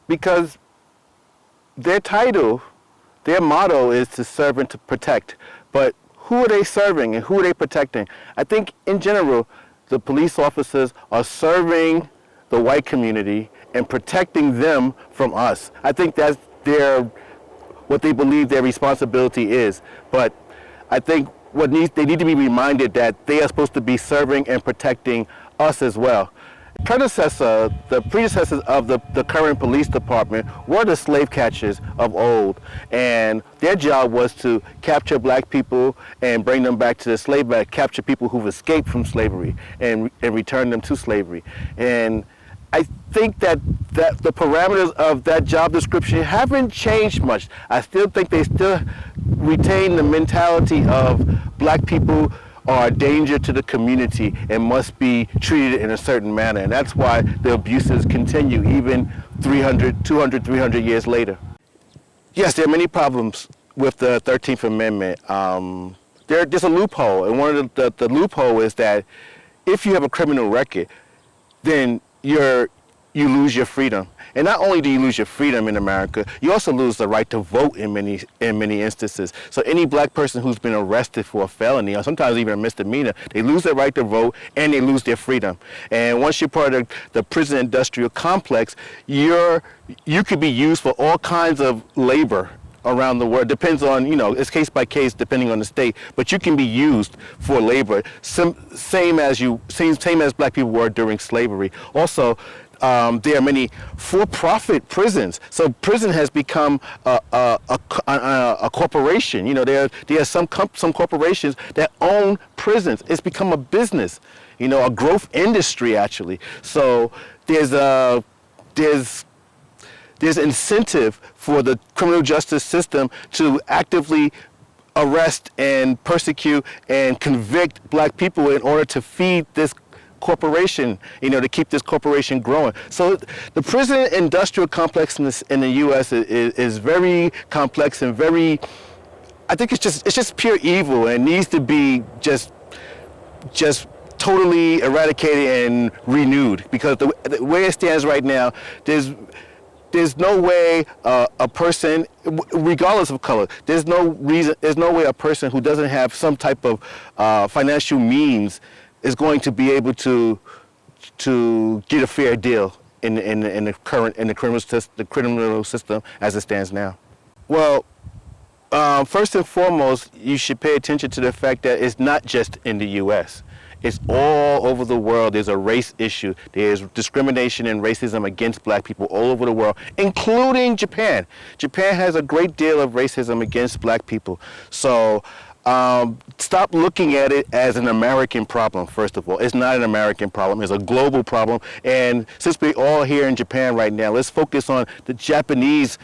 Because their title, their motto is to serve and to protect. But who are they serving and who are they protecting? I think in general, the police officers are serving the white community and protecting them from us. I think that's what they believe their responsibility is. But I think they need to be reminded that they are supposed to be serving and protecting us as well. The predecessors of the current police department were the slave catchers of old, and their job was to capture black people and bring them back to the slave market, capture people who've escaped from slavery and return them to slavery. And I think that the parameters of that job description haven't changed much. I still think they still retain the mentality of black people are a danger to the community and must be treated in a certain manner. And that's why the abuses continue even 200, 300 years later. Yes, there are many problems with the 13th Amendment. There's a loophole, and one of the loophole is that if you have a criminal record, then you lose your freedom. And not only do you lose your freedom in America, you also lose the right to vote in many instances. So any black person who's been arrested for a felony, or sometimes even a misdemeanor, they lose their right to vote and they lose their freedom. And once you're part of the prison industrial complex, you could be used for all kinds of labor around the world. Depends on, it's case by case depending on the state, but you can be used for labor, same as black people were during slavery. Also, there are many for-profit prisons. So prison has become a corporation. There are some corporations that own prisons. It's become a business, a growth industry actually. So there's incentive for the criminal justice system to actively arrest and persecute and convict black people in order to feed this corporation, to keep this corporation growing. So the prison industrial complex in the U.S. is very complex and I think it's just pure evil and needs to be just totally eradicated and renewed, because the way it stands right now, there's no way a person, regardless of color, there's no way a person who doesn't have some type of financial means is going to be able to get a fair deal in the criminal system as it stands now. Well, first and foremost, you should pay attention to the fact that it's not just in the U.S. It's all over the world. There's a race issue. There's discrimination and racism against black people all over the world, including Japan. Japan has a great deal of racism against black people. So stop looking at it as an American problem, first of all. It's not an American problem. It's a global problem. And since we're all here in Japan right now, let's focus on the Japanese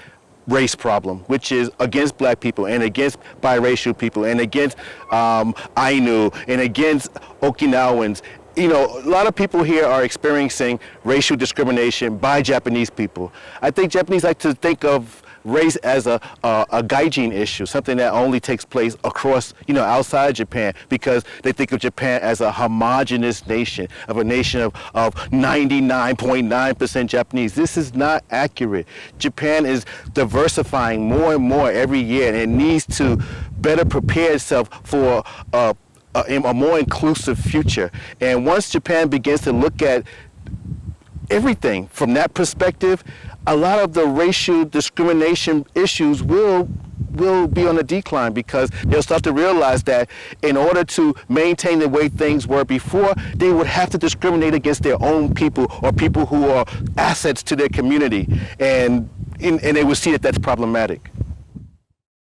race problem, which is against black people and against biracial people and against Ainu and against Okinawans. A lot of people here are experiencing racial discrimination by Japanese people. I think Japanese like to think of race as a gaijin issue, something that only takes place across, outside Japan, because they think of Japan as a homogenous nation, of a nation of 99.9% Japanese. This is not accurate. Japan is diversifying more and more every year, and it needs to better prepare itself for a more inclusive future. And once Japan begins to look at everything from that perspective, a lot of the racial discrimination issues will be on a decline, because they'll start to realize that in order to maintain the way things were before, they would have to discriminate against their own people or people who are assets to their community, and they will see that that's problematic.